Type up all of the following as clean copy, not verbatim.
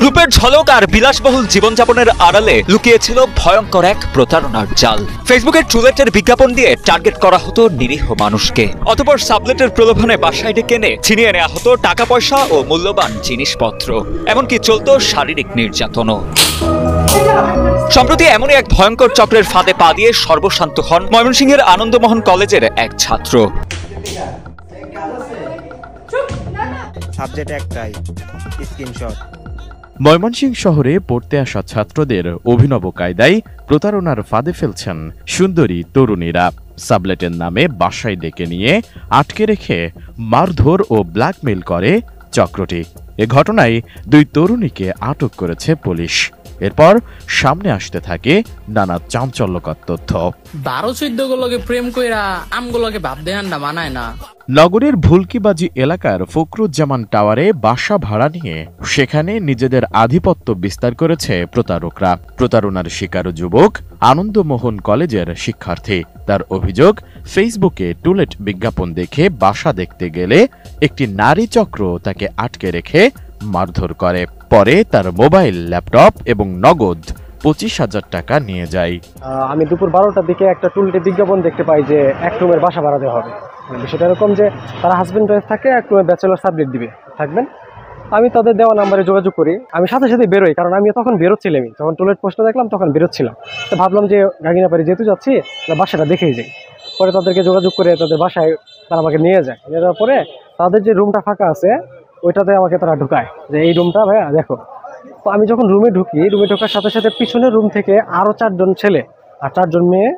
রূপের ঝলক আর বিলাসবহুল জীবনযাপনের আড়ালে লুকিয়েছিল ভয়ঙ্কর এক প্রতারণার জাল। ফেসবুকের ট্রুলেটের বিজ্ঞাপন দিয়ে টার্গেট করা হতো নিরীহ মানুষকে। অতঃপর সাবলেটের প্রলোভনে বাসায় ডেকে এনে ছিনিয়ে নেওয়া হতো টাকা পয়সা ও মূল্যবান জিনিসপত্র, এমনকি চলত শারীরিক নির্যাতনও। সম্প্রতি এমনই এক ভয়ঙ্কর চক্রের ফাঁদে পা দিয়ে সর্বশান্ত হন ময়মনসিংহের আনন্দমোহন কলেজের এক ছাত্র। ময়মনসিংহ শহরে পড়তে আসা ছাত্রদের অভিনব কায়দায় প্রতারণার ফাঁদে ফেলছেন সুন্দরী তরুণীরা। সাবলেটের নামে বাসায় ডেকে নিয়ে আটকে রেখে মারধর ও ব্ল্যাকমেইল করে চক্রটি। এ ঘটনায় 2 তরুণীকে আটক করেছে পুলিশ। এরপর সামনে আসতে থাকে নানা চাঞ্চল্যকর তথ্য। 12-14 গুলোকে প্রেম কইরা আমগুলোকে ভাব দেন না মানায় না। নগরের ভুলকিবাজি এলাকার ফখরুজ্জামান টাওয়ারে বাসা ভাড়া নিয়ে সেখানে নিজেদের আধিপত্য বিস্তার করেছে প্রতারকরা। প্রতারণার শিকার যুবক আনন্দমোহন কলেজের শিক্ষার্থী। তার অভিযোগ, ফেসবুকে টুলেট বিজ্ঞাপন দেখে বাসা দেখতে গেলে একটি নারী চক্র তাকে আটকে রেখে মারধর করে। পরে তার মোবাইল, ল্যাপটপ এবং নগদ 25,000 টাকা নিয়ে যায়। আমি দুপুর 12টার দিকে একটা টুলেটে বিজ্ঞাপন দেখতে পাই যে এক রুমের বাসা ভাড়া দেওয়া হবে। বিষয়টা এরকম যে তারা হাজব্যান্ড ওয়াইফ থাকে, এক রুমে ব্যাচেলর সাবলেট দিবে থাকবেন। আমি তাদের দেওয়া নাম্বারে যোগাযোগ করি। আমি সাথে সাথে বেরোই, কারণ আমি তখন বেরোচ্ছিলাম। যখন টুলেট পোস্টটা দেখলাম তখন বেরোচ্ছিলাম। তো ভাবলাম যে গাগিনাপাড়ি যেহেতু যাচ্ছি বাসাটা দেখেই যাই। পরে তাদেরকে যোগাযোগ করে তাদের বাসায় তারা আমাকে নিয়ে যায়। নিয়ে যাওয়ার পরে তাদের যে রুমটা ফাঁকা আছে ওইটাতে আমাকে তারা ঢুকায় যে এই রুমটা ভাইয়া দেখো। তো আমি যখন রুমে ঢুকি, রুমে ঢোকার সাথে সাথে পিছনের রুম থেকে আরও 4 জন ছেলে আর 4 জন মেয়ে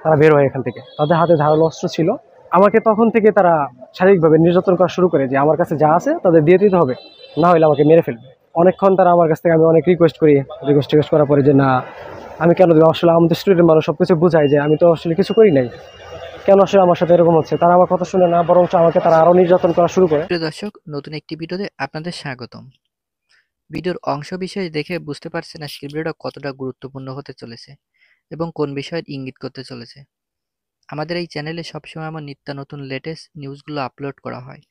তারা বের হয় এখান থেকে। তাদের হাতে ধারালো অস্ত্র ছিল। আমাকে তখন থেকে তারা শারীরিকভাবে নির্যাতন করা শুরু করে যে আমার কাছে যা আছে তাদের দিয়ে দিতে হবে, না হলে আমাকে মেরে ফেলবে। অনেকক্ষণ তারা আমার কাছ থেকে, আমি অনেক রিকোয়েস্ট করার পরে যে না আমি কেন দেবো, আসলে আমাদের স্টুডেন্ট মানুষ সব কিছু বোঝায় যে আমি তো আসলে কিছু করি নাই, কেন আসলে আমার সাথে এরকম হচ্ছে। তারা আমার কথা শুনে না, বরং আমাকে তারা আরও নির্যাতন করা শুরু করে। প্রিয় দর্শক, নতুন একটি ভিডিওতে আপনাদের স্বাগতম। ভিডিওর অংশ বিশেষ দেখে বুঝতে পারছেন আজকের ভিডিওটা কতটা গুরুত্বপূর্ণ হতে চলেছে এবং কোন বিষয়ে ইঙ্গিত করতে চলেছে। আমাদের এই চ্যানেলে সবসময় আমার নিত্য নতুন লেটেস্ট নিউজগুলো আপলোড করা হয়।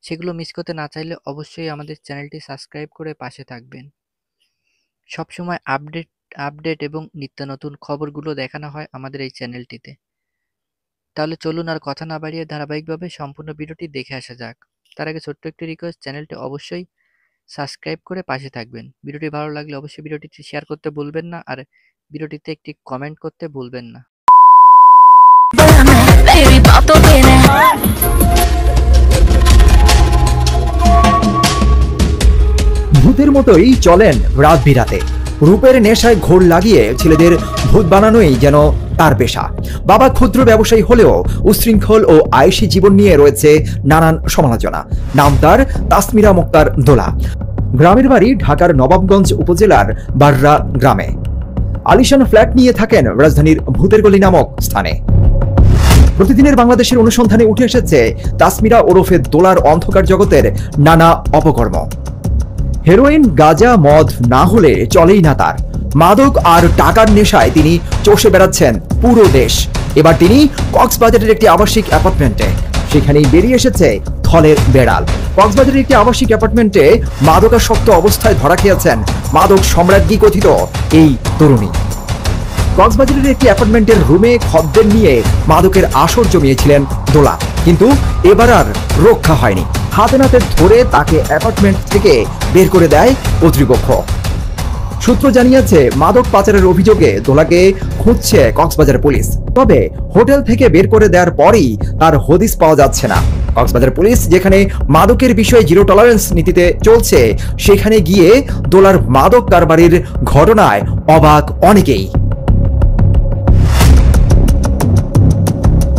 সেগুলো মিস করতে না চাইলে অবশ্যই আমাদের চ্যানেলটি সাবস্ক্রাইব করে পাশে থাকবেন। সবসময় আপডেট এবং নিত্য নতুন খবরগুলো দেখানো হয় আমাদের এই চ্যানেলটিতে। তাহলে চলুন আর কথা না বাড়িয়ে ধারাবাহিকভাবে সম্পূর্ণ ভিডিওটি দেখে আসা যাক। তার আগে ছোট্ট একটি রিকোয়েস্ট, চ্যানেলটি অবশ্যই সাবস্ক্রাইব করে পাশে থাকবেন। ভিডিওটি ভালো লাগলে অবশ্যই ভিডিওটি শেয়ার করতে ভুলবেন না, আর ভিডিওটিতে একটি কমেন্ট করতে ভুলবেন না। ভূতের মতোই চলেন রাত বিরাতে। রূপের নেশায় ঘোর লাগিয়ে ছেলেদের ভূত বানানোই যেন তার পেশা। বাবা ক্ষুদ্র ব্যবসায়ী হলেও উশৃঙ্খল ও আয়েশি জীবন নিয়ে রয়েছে নানান সমালোচনা। নাম তার তাসমিরা মুক্তার দোলা। গ্রামের বাড়ি ঢাকার নবাবগঞ্জ উপজেলার বাররা গ্রামে। আলিশান ফ্ল্যাট নিয়ে থাকেন রাজধানীর ভূতের গলি নামক স্থানে। প্রতিদিনের বাংলাদেশের অনুসন্ধানে উঠে এসেছে তাসমিরা ওরফে দোলার অন্ধকার জগতের নানা অপকর্ম। হেরোইন, গাঁজা, মদ না হলে চলেই না তার। মাদক আর টাকার নেশায় তিনি চষে বেড়াচ্ছেন পুরো দেশ। এবার তিনি কক্সবাজারের একটি আবাসিক অ্যাপার্টমেন্টে। সেখানেই বেরিয়ে এসেছে থলের বেড়াল। কক্সবাজারের একটি আবাসিক অ্যাপার্টমেন্টে মাদকাসক্ত অবস্থায় ধরা খেয়েছেন মাদক সম্রাজ্ঞী কথিত এই তরুণী। কক্সবাজারের একটি অ্যাপার্টমেন্টের রুমে খদ্দের নিয়ে মাদকের আসর জমিয়েছিলেন দোলা, কিন্তু এবার আর রক্ষা হয়নি। হাতে নাতে ধরে তাকে অ্যাপার্টমেন্ট থেকে বের করে দেয় কর্তৃপক্ষ। সূত্র জানিয়েছে, মাদক পাচারের অভিযোগে দোলাকে খুঁজছে কক্সবাজার পুলিশ। তবে হোটেল থেকে বের করে দেওয়ার পরই তার হদিস পাওয়া যাচ্ছে না। কক্সবাজার পুলিশ যেখানে মাদকের বিষয়ে জিরো টলারেন্স নীতিতে চলছে, সেখানে গিয়ে দোলার মাদক কারবারির ঘটনায় অবাক অনেকেই।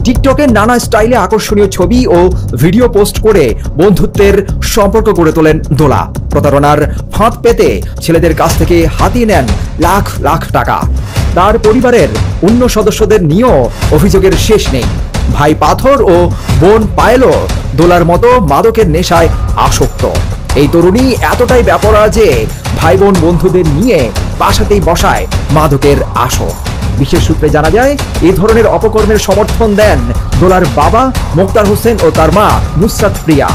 টিকটকে নানা স্টাইলে আকর্ষণীয় ছবি ও ভিডিও পোস্ট করে বন্ধুত্বের সম্পর্ক গড়ে তোলেন দোলা। প্রতারণার ফাঁদ পেতে ছেলেদের কাছ থেকে হাতিয়ে নেন লাখ লাখ টাকা। তার পরিবারের অন্য সদস্যদের নিয়েও অভিযোগের শেষ নেই। ভাই পাথর ও বোন পায়েলও দোলার মতো মাদকের নেশায় আসক্ত। এই তরুণী এতটাই বেপরোয়া যে ভাই বোন বন্ধুদের নিয়ে বাসাতেই বসায় মাদকের আসর। বিশেষ সূত্রে জানা যায়, এই ধরনের অপকর্মের সমর্থন দেন দোলার বাবা মোক্তার হোসেন ও তার মা নুসরাত প্রিয়া।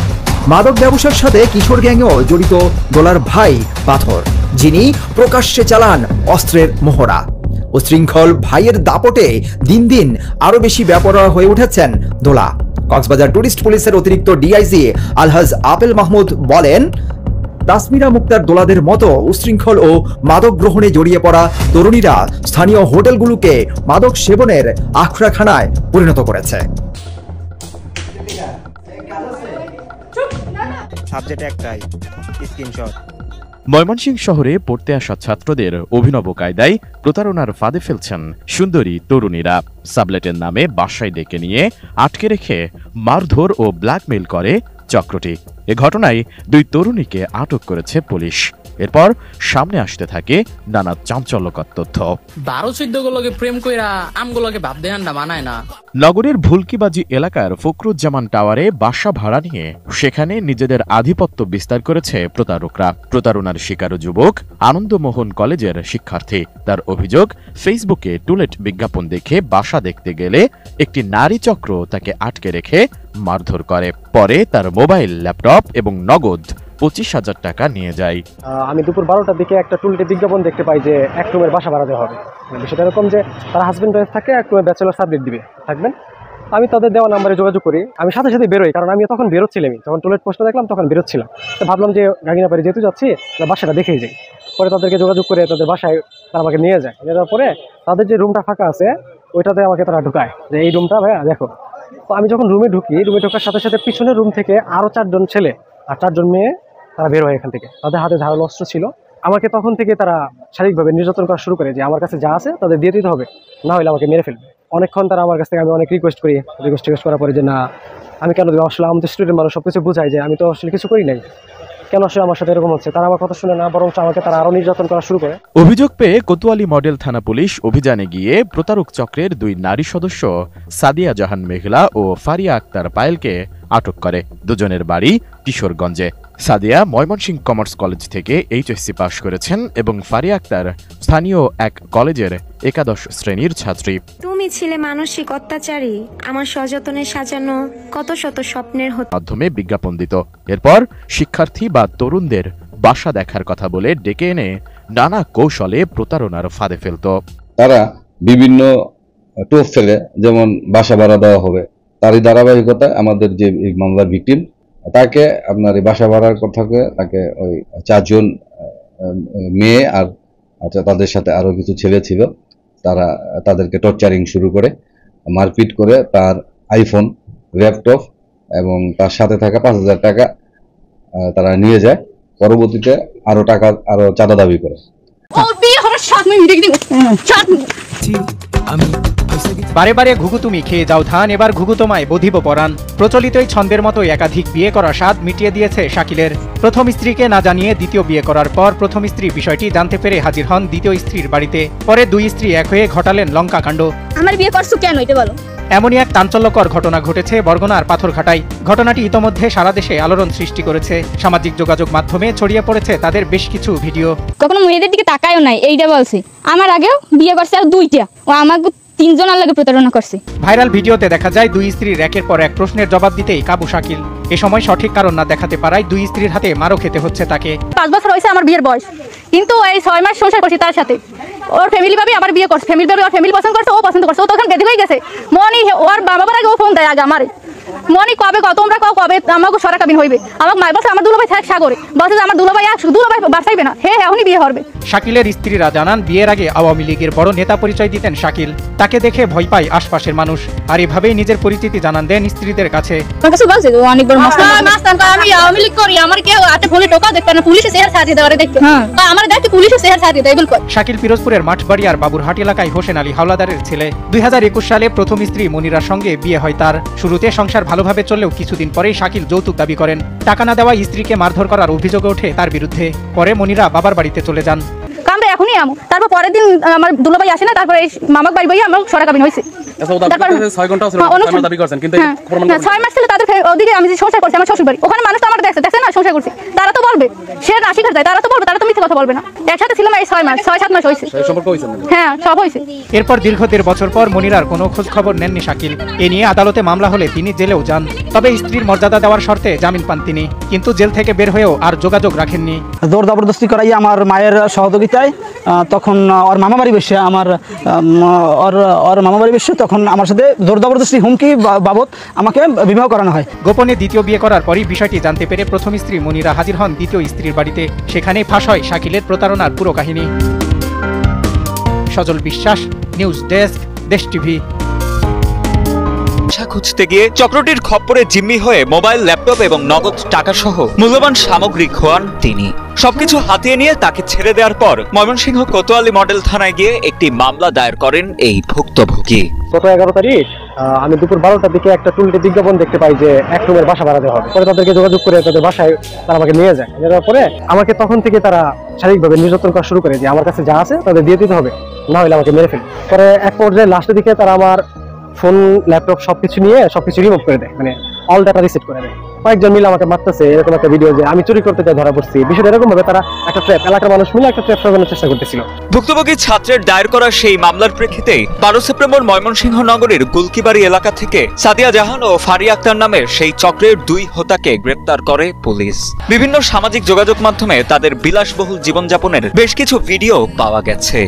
মাদক ব্যবসার সাথে কিশোর গ্যাংও জড়িত দোলার ভাই পাথর, যিনি প্রকাশ্যে চালান অস্ত্রের মহড়া। উশৃঙ্খল ভাইয়ের দাপটে দিন দিন আরো বেশি বেপরোয়া হয়ে উঠেছেন দোলা। কক্সবাজার টুরিস্ট পুলিশের অতিরিক্ত ডিআইজি আলহাজ আপেল মাহমুদ বলেন, তাসমিরা মুক্তার দোলাদের মতো উশৃঙ্খল ও মাদক গ্রহণে জড়িয়ে পড়া তরুণীরা স্থানীয় হোটেলগুলোকে মাদক সেবনের আখড়াখানায় পরিণত করেছে। সাবজেক্ট একটাই, স্ক্রিনশট। ময়মনসিংহ শহরে পড়তে আসা ছাত্রদের অভিনব কায়দায় প্রতারণার ফাঁদে ফেলছেন সুন্দরী তরুণীরা। সাবলেটের নামে বাসায় ডেকে নিয়ে আটকে রেখে মারধর ও ব্ল্যাকমেইল করে চক্রটি। এ ঘটনায় 2 তরুণীকে আটক করেছে পুলিশ। এরপর সামনে আসতে থাকে নানা চাঞ্চল্যকর তথ্য। 12-14 গুলোকে প্রেম কইরা আমগুলোকে ভাব দেন না মানায় না। নগরের ভুলকিবাজি এলাকার ফখরুজ্জামান টাওয়ারে বাসা ভাড়া নিয়ে সেখানে নিজেদের আধিপত্য বিস্তার করেছে প্রতারকরা। প্রতারণার শিকার যুবক আনন্দমোহন কলেজের শিক্ষার্থী। তার অভিযোগ, ফেসবুকে টুলেট বিজ্ঞাপন দেখে বাসা দেখতে গেলে একটি নারী চক্র তাকে আটকে রেখে মারধর করে। পরে তার মোবাইল, ল্যাপটপ এবং নগদ 25,000 টাকা নিয়ে যায়। আমি দুপুর 12টার দিকে একটা টুলটে বিজ্ঞাপন দেখতে পাই যে 1 রুমের বাসা ভাড়া দেওয়া হবে। বিষয়টা এরকম যে তারা হাজব্যান্ড ওয়াইফ থাকে, 1 রুমে ব্যাচেলর সাবলেট দিবে, থাকবেন। আমি তাদের দেওয়া নাম্বারে যোগাযোগ করি। আমি সাথে সাথে বেরোই, কারণ আমি তখন বেরোচ্ছিলাম, যখন টুলেট পোস্টটা দেখলাম তখন বেরোচ্ছিলাম। তো ভাবলাম যে গাগিনা পাড়ি যেহেতু যাচ্ছি, বাসাটা দেখেই যাই। পরে তাদেরকে যোগাযোগ করে তাদের বাসায় তারা আমাকে নিয়ে যায়। নিয়ে যাওয়ার পরে তাদের যে রুমটা ফাঁকা আছে ওইটাতে আমাকে তারা ঢুকায় যে এই রুমটা ভাইয়া দেখো। তো আমি যখন রুমে ঢুকি, রুমে ঢোকার সাথে সাথে পিছনের রুম থেকে আরও 4 জন ছেলে আর 4 জন মেয়ে তারা বের হয় এখান থেকে। তাদের হাতে ধারালো অস্ত্র ছিল। আমাকে তখন থেকে তারা শারীরিকভাবে নির্যাতন করা শুরু করে যে আমার কাছে যা আছে তাদের দিয়ে দিতে হবে, না হলে আমাকে মেরে ফেলবে। অনেকক্ষণ তারা আমার কাছ থেকে, আমি অনেক রিকোয়েস্ট করার পরে যে না আমি কেন দেবো, আসলে আমাদের স্টুডেন্ট মানুষ সব কিছু বোঝায় যে আমি তো আসলে কিছু করি নাই, কেন আসলে আমার সাথে এরকম হচ্ছে। তারা আমার কথা শুনে না, বরং আমাকে তারা আরও নির্যাতন করা শুরু করে। অভিযোগ পেয়ে কোতোয়ালি মডেল থানা পুলিশ অভিযানে গিয়ে প্রতারক চক্রের 2 নারী সদস্য সাদিয়া জাহান মেঘলা ও ফারিয়া আক্তার পায়েলকে আটক করে। দুজনের বাড়ি কিশোরগঞ্জে। সাদিয়া ময়মনসিংহ কমার্স কলেজ থেকে এইচএসসি পাশ করেছেন এবং ফারিয়া আক্তার স্থানীয় এক কলেজের 11 শ্রেণীর ছাত্রী। তুমি ছিলে মানসিক অত্যাচারী, আমার সযত্নে সাজানো কত শত স্বপ্নের মাধ্যমে বিজ্ঞাপন দিত। এরপর শিক্ষার্থী বা তরুণদের বাসা দেখার কথা বলে ডেকে এনে নানা কৌশলে প্রতারণার ফাঁদে ফেলত। তারা বিভিন্ন টোপ ফেলে, যেমন বাসা ভাড়া দেওয়া হবে, তারই ধারাবাহিকতায় আমাদের যে মামলার ভিকটিম তাকে আপনার এই বাসা ভাড়ার কথাকে তাকে ওই 4 জন মেয়ে আর তাদের সাথে আরো কিছু ছেলে ছিল, তারা তাদেরকে টর্চারিং শুরু করে, মারপিট করে তার আইফোন, ল্যাপটপ এবং তার সাথে থাকা 5,000 টাকা তারা নিয়ে যায়। পরবর্তীতে আরো চাঁদা দাবি করে। বারে বারে ঘুঘু তুমি খেয়ে যাও ধান, এবার ঘুঘু তোমায় বধিব পরাণ। প্রচলিত এই ছন্দের মতো একাধিক বিয়ে করার স্বাদ মিটিয়ে দিয়েছে শাকিলের। প্রথম স্ত্রীকে না জানিয়ে দ্বিতীয় বিয়ে করার পর প্রথম স্ত্রী বিষয়টি জানতে পেরে হাজির হন দ্বিতীয় স্ত্রীর বাড়িতে। পরে 2 স্ত্রী এক হয়ে ঘটালেন লঙ্কা কাণ্ড। আমার বিয়ে করছো কেন এটা বলো। এমনই এক চাঞ্চল্যকর ঘটনা ঘটেছে বরগুনার পাথরঘাটায়। ঘটনাটি ইতোমধ্যে সারা দেশে আলোড়ন সৃষ্টি করেছে। সামাজিক যোগাযোগ মাধ্যমে ছড়িয়ে পড়েছে তাদের বেশ কিছু ভিডিও। কখনো মেয়েদের দিকে তাকায়ও নাই, এইটা বলছি। আমার আগেও বিয়ে করছে আর 2টা, ও আমাকে 3 জনের লাগে প্রতারণা করছে। ভাইরাল ভিডিওতে দেখা যায় 2 স্ত্রীর একের পর এক প্রশ্নের জবাব দিতেই কাবু শাকিল। এ সময় সঠিক কারণ না দেখাতে পারায় 2 স্ত্রীর হাতে মারও খেতে হচ্ছে তাকে। 5 বছর হয়েছে আমার বিয়ের বয়স, কিন্তু এই 6 মাস সংসার করছি তার সাথে। ওর ফ্যামিলি ভাবে আবার বিয়ে করছে, ফ্যামিলি ভাবে ওর ফ্যামিলি পছন্দ করছে, ও পছন্দ করছে। ও তখন বেঁধে হয়ে গেছে। মনি ওর বাবার আগে ও ফোন দেয় আগে আমারে, মনি কবে তোমরা কবে আমাকে সরা কাবিন হইবে। আমার মা বলছে আমার দুলাভাই থাক সাগরে, বলছে আমার দুলাভাই বাঁচাইবে না, হে এখনই বিয়ে হবে। শাকিলের স্ত্রীরা জানান বিয়ের আগে আওয়ামী লীগের বড় নেতা পরিচয় দিতেন শাকিল। তাকে দেখে ভয় পায় আশপাশের মানুষ, আর এভাবেই নিজের পরিচিতি জানান দেন স্ত্রীদের কাছে। অনেক বড় মাস্তান, আমি আওয়ামী লীগ করি, আমার কেউ হাতে ফোনে টোকা দেখতে না, পুলিশে শেয়ার ছাড়িয়ে দেওয়ারে দেখতে, আমার দেখতে পুলিশে শেয়ার ছাড়িয়ে দেয়। শাকিল পিরোজপুরের মাঠবাড়িয়ার বাবুরহাট এলাকায় হোসেন আলী হাওলাদারের ছেলে। 2021 সালে প্রথম স্ত্রী মনিরার সঙ্গে বিয়ে হয় তার। শুরুতে সংসার ভালোভাবে চললেও কিছুদিন পরেই শাকিল যৌতুক দাবি করেন। টাকা না দেওয়া স্ত্রীকে মারধর করার অভিযোগ ওঠে তার বিরুদ্ধে। পরে মনিরা বাবার বাড়িতে চলে যান। আমরা এখন তখনই আমু। তারপর পরের দিন আমার দুলাভাই আসে না, তারপর এই মামাক বাড়ি বইয়া আমার সরা কাবিন হয়েছে। 6 মাস ছিল তাদের ওদিকে আমি যে সংসার করছি আমার শ্বশুর বাড়ি, ওখানে মানুষ তো আমার দেখছে না সংসার করছি, তারা তো বলবে সে না শিখার যায়, তারা তো বলবে, তারা তো মিথ্যে কথা বলবে না। একসাথে ছিলাম এই 6-7 মাস হয়েছে। হ্যাঁ, সব হয়েছে। এরপর দীর্ঘ 1.5 বছর পর মনিরার কোনো খোঁজ খবর নেননি শাকিল। এ নিয়ে আদালতে মামলা হলে তিনি জেলেও যান। তবে স্ত্রীর মর্যাদা দেওয়ার শর্তে জামিন পান তিনি, কিন্তু জেল থেকে বের হয়েও আর যোগাযোগ রাখেননি। জোর জবরদস্তি করাই আমার মায়ের সহযোগিতায় তখন ওর মামা বাড়ি বসে ওর মামা বাড়ি বসে তখন আমার সাথে জোর জবরদস্তি হুমকি বাবদ আমাকে বিবাহ করানো হয়। গোপনে দ্বিতীয় বিয়ে করার পরই বিষয়টি জানতে পেরে প্রথম স্ত্রী মনিরা হাজির হন দ্বিতীয় স্ত্রীর বাড়িতে। সেখানেই ফাঁস হয় শাকিলের প্রতারণার পুরো কাহিনী। সজল বিশ্বাস, নিউজ ডেস্ক, দেশ টিভি। খুঁজতে গিয়ে চক্রটির খপ্পরে জিম্মি হয়ে মোবাইল, ল্যাপটপ এবং নগদ টাকা সহ মূল্যবান সামগ্রী খোয়ান তিনি। সবকিছু হাতিয়ে নিয়ে তাকে ছেড়ে দেওয়ার পর ময়মনসিংহ কোতোয়ালি মডেল থানায় গিয়ে একটি মামলা দায়ের করেন এই ভুক্তভোগী। গত 11 তারিখ আমি দুপুর 12টার দিকে একটা টুলটে বিজ্ঞাপন দেখতে পাই যে 1 রুমের বাসা ভাড়া দেওয়া হবে। পরে তাদেরকে যোগাযোগ করে তাদের বাসায় তারা আমাকে নিয়ে যায়। নেওয়ার পরে আমাকে তখন থেকে তারা শারীরিকভাবে নির্যাতন করা শুরু করে যে আমার কাছে যা আছে তাদের দিয়ে দিতে হবে, না হলে আমাকে মেরে ফেলে। পরে এক পর্যায়ে লাস্টের দিকে তারা আমার ফোন, ল্যাপটপ সবকিছু নিয়ে সবকিছু রিমুভ করে দেয়, মানে অল ডাটা রিসেট করে দেয়। কয়েকজন মিলে আমাকে মারতেছে, এরকম একটা ভিডিও যে আমি চুরি করতে যাই ধরা পড়ছি। বিষয়টা এরকম ভাবে তারা একটা ট্র্যাপ, এলাকার মানুষ মিলে একটা ট্র্যাপ সাজানোর চেষ্টা করতেছিল। ভুক্তভোগী ছাত্রের দায়ের করা সেই মামলার প্রেক্ষিতে 12 সেপ্টেম্বর ময়মনসিংহ নগরীর গুলকিবাড়ি এলাকা থেকে সাদিয়া জাহান ও ফারিয়া আক্তার নামের সেই চক্রের 2 হোতাকে গ্রেপ্তার করে পুলিশ। বিভিন্ন সামাজিক যোগাযোগ মাধ্যমে তাদের বিলাসবহুল জীবনযাপনের বেশ কিছু ভিডিও পাওয়া গেছে।